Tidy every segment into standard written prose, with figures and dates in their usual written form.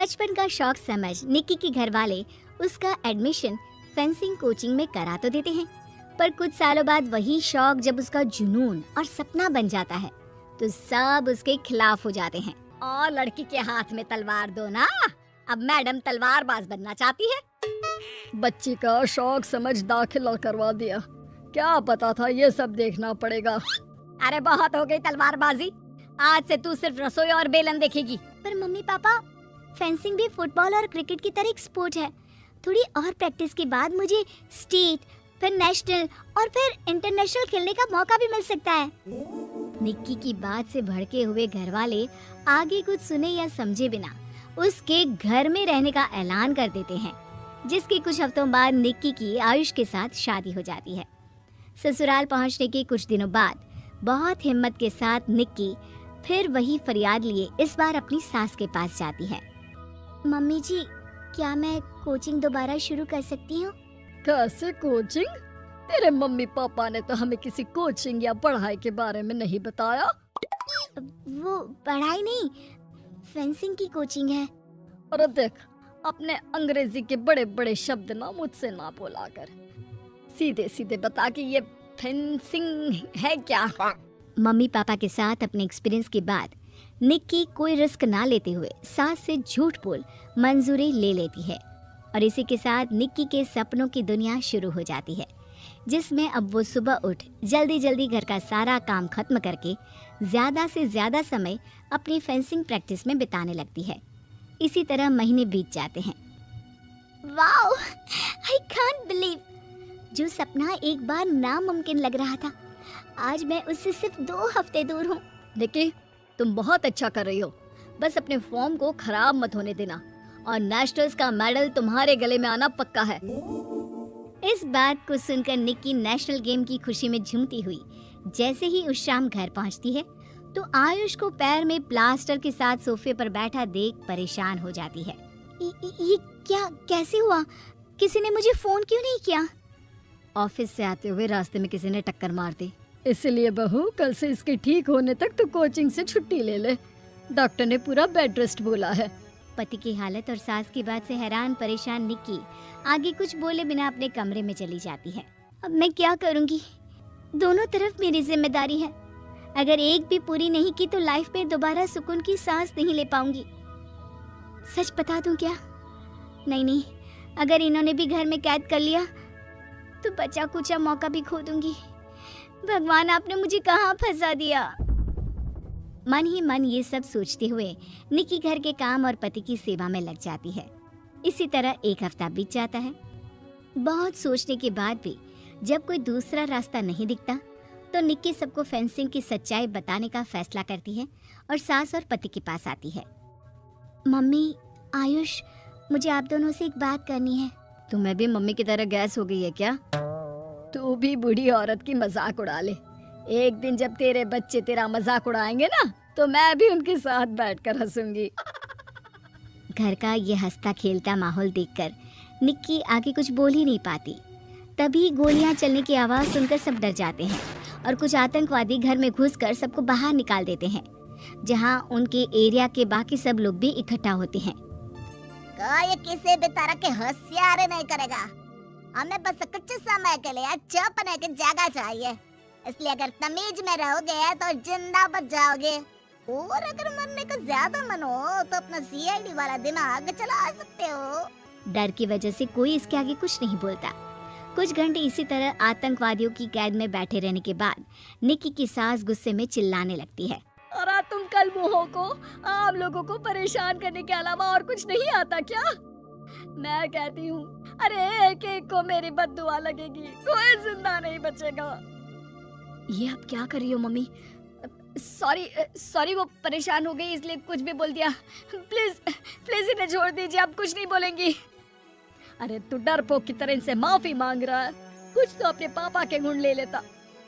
बचपन का शौक समझ निक्की के घर वाले उसका एडमिशन फेंसिंग कोचिंग में करा तो देते हैं, पर कुछ सालों बाद वही शौक जब उसका जुनून और सपना बन जाता है तो सब उसके खिलाफ हो जाते हैं। और लड़की के हाथ में तलवार दो ना, अब मैडम तलवारबाज बनना चाहती है। बच्ची का शौक समझ दाखिला करवा दिया, क्या पता था ये सब देखना पड़ेगा। अरे बहुत हो गई तलवारबाजी, आज से तू सिर्फ रसोई और बेलन देखेगी। पर मम्मी पापा, फेंसिंग भी फुटबॉल और क्रिकेट की तरह एक स्पोर्ट है। थोड़ी और प्रैक्टिस के बाद मुझे स्टेट, फिर नेशनल और फिर इंटरनेशनल खेलने का मौका भी मिल सकता है। निक्की की बात से भड़के हुए घर वाले आगे कुछ सुने या समझे बिना उसके घर में रहने का ऐलान कर देते हैं, जिसके कुछ हफ्तों बाद निक्की की आयुष के साथ शादी हो जाती है। ससुराल पहुंचने के कुछ दिनों बाद बहुत हिम्मत के साथ निक्की फिर वही फरियाद लिए इस बार अपनी सास के पास जाती है। मम्मी जी, क्या मैं कोचिंग दोबारा शुरू कर सकती हूँ? कैसे कोचिंग? तेरे मम्मी पापा ने तो हमें किसी कोचिंग या पढ़ाई के बारे में नहीं बताया। वो पढ़ाई नहीं, फेंसिंग की कोचिंग है। और देख, अपने अंग्रेजी के बड़े बड़े शब्द ना मुझसे ना बोला कर, सीधे सीधे बता कि ये फेंसिंग है क्या। मम्मी पापा के साथ अपने एक्सपीरियंस के बाद निक्की कोई रिस्क ना लेते हुए सास से झूठ बोल मंजूरी ले लेती है और इसी के साथ निक्की के सपनों की दुनिया शुरू हो जाती है, जिसमें अब वो सुबह उठ जल्दी जल्दी घर का सारा काम खत्म करके ज्यादा से ज्यादा समय अपनी फेंसिंग प्रैक्टिस में बिताने लगती है। इसी तरह महीने बीत जाते हैं। वाओ, आई कांट बिलीव, जो सपना एक बार नामुमकिन लग रहा था, आज मैं उससे सिर्फ 2 हफ्ते दूर हूँ। निक्की, तुम बहुत अच्छा कर रही हो, बस अपने फॉर्म को खराब मत होने देना और नेशनल्स का मेडल तुम्हारे गले में आना पक्का है। इस बात को सुनकर निक्की नेशनल गेम की खुशी में झूमती हुई जैसे ही उस शाम घर पहुंचती है तो आयुष को पैर में प्लास्टर के साथ सोफे पर बैठा देख परेशान हो जाती है। ये क्या, कैसे हुआ? किसी ने मुझे फोन क्यों नहीं किया? ऑफिस से आते हुए रास्ते में किसी ने टक्कर मार दी, इसलिए बहू कल से इसके ठीक होने तक तो कोचिंग से छुट्टी ले ले, डॉक्टर ने पूरा बेड रेस्ट बोला है। पति की हालत और सास की बात से हैरान परेशान निक्की आगे कुछ बोले बिना अपने कमरे में चली जाती है। अब मैं क्या करूंगी? दोनों तरफ मेरी जिम्मेदारी है, अगर एक भी पूरी नहीं की तो लाइफ में दोबारा सुकून की सांस नहीं ले पाऊंगी। सच बता दूं क्या? नहीं, अगर इन्होंने भी घर में कैद कर लिया तो बचा कुचा मौका भी खो दूंगी। भगवान, आपने मुझे कहाँ फंसा दिया? मन ही मन ये सब सोचते हुए निक्की घर के काम और पति की सेवा में लग जाती है। इसी तरह 1 हफ्ता बीत जाता है। बहुत सोचने के बाद भी जब कोई दूसरा रास्ता नहीं दिखता तो निक्की सबको फेंसिंग की सच्चाई बताने का फैसला करती है और सास और पति के पास आती है। मम्मी, आयुष, मुझे आप दोनों से एक बात करनी है। तुम्हें भी मम्मी की तरह गैस हो गई है क्या? तू भी बूढ़ी औरत की मजाक उड़ा ले। एक दिन जब तेरे बच्चे तेरा मजाक उड़ाएंगे ना तो मैं भी उनके साथ बैठकर हंसूंगी। घर का ये हंसता खेलता माहौल देखकर निक्की आगे कुछ बोल ही नहीं पाती। तभी गोलियां चलने की आवाज सुनकर सब डर जाते हैं और कुछ आतंकवादी घर में घुसकर सबको बाहर निकाल देते हैं, जहां उनके एरिया के बाकी सब लोग भी इकट्ठा होते हैं। ये किसी भी तरह के होशियारी नहीं करेगा, हमें बस कुछ समय के लिए चुप रहने की जगह चाहिए, इसलिए अगर तमीज में रहोगे तो जिंदा बच जाओगे, और अगर मरने का ज्यादा मन हो तो अपना सीआईडी वाला दिमाग चला सकते हो। डर की वजह से कोई इसके आगे कुछ नहीं बोलता। कुछ घंटे इसी तरह आतंकवादियों की कैद में बैठे रहने के बाद निक्की की सास गुस्से में चिल्लाने लगती है। और तुम कल मुँहों को आम लोगों को परेशान करने के अलावा और कुछ नहीं आता क्या? मैं कहती हूँ, अरे एक एक को मेरी बद्दुआ लगेगी, कोई जिंदा नहीं बचेगा। ये आप क्या कर रही हो मम्मी? सॉरी, वो परेशान हो गई इसलिए कुछ भी बोल दिया। प्लीज इन्हें छोड़ दीजिए, आप कुछ नहीं बोलेंगी। अरे तू डरपोक की तरह इनसे माफी मांग रहा है, कुछ तो अपने पापा के गुण ले लेता।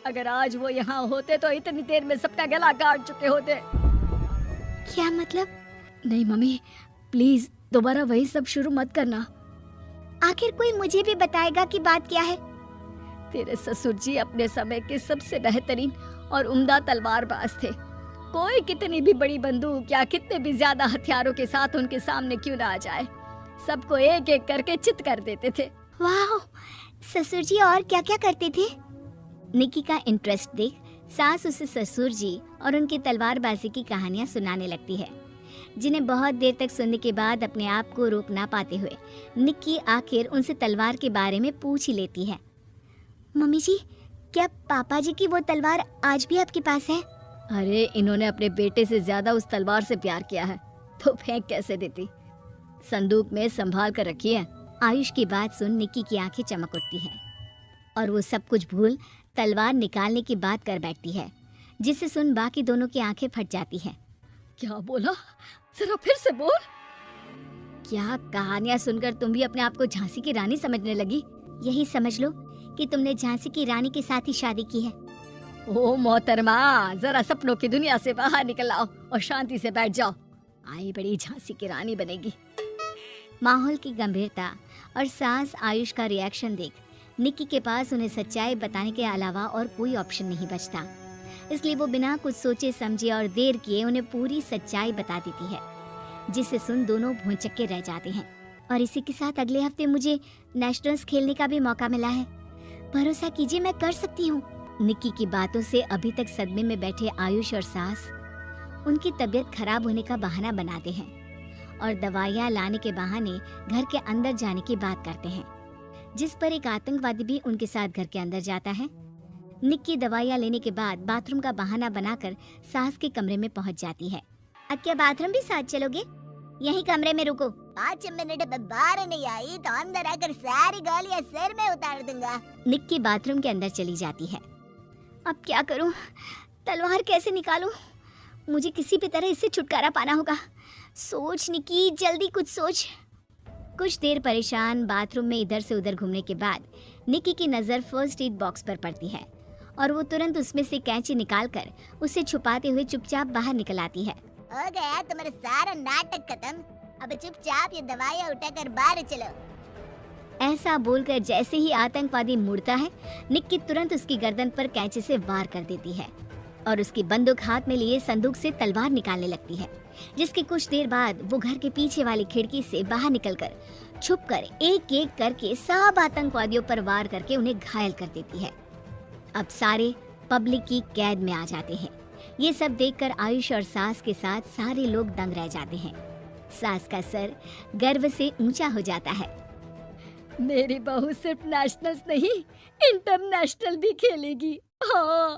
अगर आज वो यहाँ होते तो इतनी देर में सबका गला काट चुके होते। क्या मतलब? नहीं मम्मी, प्लीज दोबारा वही सब शुरू मत करना। आखिर कोई मुझे भी बताएगा कि बात क्या है? तेरे ससुर जी अपने समय के सबसे बेहतरीन और उम्दा तलवारबाज थे। कोई कितनी भी बड़ी बंदूक या कितने भी ज्यादा हथियारों के साथ उनके सामने क्यों ना आ जाए, सबको एक एक करके चित कर देते थे। वाह, ससुर जी और क्या क्या करते थे? निक्की का इंटरेस्ट देख सास उसे ससुर जी और उनकी तलवारबाजी की कहानियां सुनाने लगती है, जिन्हें बहुत देर तक सुनने के बाद अपने आप को रोक ना पाते हुए निक्की आखिर उनसे तलवार के बारे में पूछ ही लेती है। मम्मी जी, क्या पापा जी की वो तलवार आज भी आपके पास है? अरे इन्होंने अपने बेटे से ज्यादा उस तलवार से प्यार किया है तो फेंक कैसे देती, संदूक में संभाल कर रखी है। आयुष की बात सुन निक्की की आंखें चमक उठती हैं और वो सब कुछ भूल तलवार निकालने की बात कर बैठती है, जिसे सुन बाकी दोनों की आंखें फट जाती हैं। क्या बोला, जरा फिर से बोल। क्या कहानियां सुनकर तुम भी अपने आप को झांसी की रानी समझने लगी? यही समझ लो कि तुमने झांसी की रानी के साथ ही शादी की है। ओ मोहतरमा, जरा सपनों की दुनिया से बाहर निकल आओ और शांति से बैठ जाओ, आई बड़ी झांसी की रानी बनेगी। माहौल की गंभीरता और सास आयुष का रिएक्शन देख निक्की के पास उन्हें सच्चाई बताने के अलावा और कोई ऑप्शन नहीं बचता, इसलिए वो बिना कुछ सोचे समझे और देर किए उन्हें पूरी सच्चाई बता देती है, जिसे सुन दोनों भौंचक्के रह जाते हैं। और इसी के साथ अगले हफ्ते मुझे नेशनल्स खेलने का भी मौका मिला है, भरोसा कीजिए मैं कर सकती हूँ। निक्की की बातों से अभी तक सदमे में बैठे आयुष और सास उनकी तबीयत खराब होने का बहाना बनाते हैं और दवाइयाँ लाने के बहाने घर के अंदर जाने की बात करते हैं, जिस पर एक आतंकवादी भी उनके साथ घर के अंदर जाता है। निक्की दवाइयाँ लेने के बाद बाथरूम का बहाना बनाकर सास के कमरे में पहुंच जाती है। अब क्या बाथरूम भी साथ चलोगे? यही कमरे में रुको। 5 मिनट में बाहर नहीं आई तो अंदर आकर सारी गालियां सिर में उतार दूंगा। निक्की बाथरूम के अंदर चली जाती है। अब क्या करूं? तलवार कैसे निकालूं? मुझे किसी भी तरह इससे छुटकारा पाना होगा। सोच निक्की, जल्दी कुछ सोच। कुछ देर परेशान बाथरूम में इधर से उधर घूमने के बाद निक्की की नज़र फर्स्ट एड बॉक्स पर पड़ती है और वो तुरंत उसमें से कैंची निकालकर उसे छुपाते हुए चुपचाप बाहर निकल आती है। हो गया तुम्हारा सारा नाटक खत्म, अब चुपचाप ये दवाइयाँ उठाकर बाहर चलो। ऐसा बोलकर जैसे ही आतंकवादी मुड़ता है, निक्की तुरंत उसकी गर्दन पर कैंची से वार कर देती है और उसकी बंदूक हाथ में लिए संदूक से तलवार निकालने लगती है, जिसके कुछ देर बाद वो घर के पीछे वाली खिड़की से बाहर निकलकर छुपकर एक एक करके सब आतंकवादियों पर वार करके उन्हें घायल कर देती है। अब सारे पब्लिक की कैद में आ जाते हैं। ये सब देखकर आयुष और सास के साथ सारे लोग दंग रह जाते हैं। सास का सर गर्व से ऊंचा हो जाता है। मेरी बहू सिर्फ नेशनल्स नहीं, इंटरनेशनल भी खेलेगी। हाँ।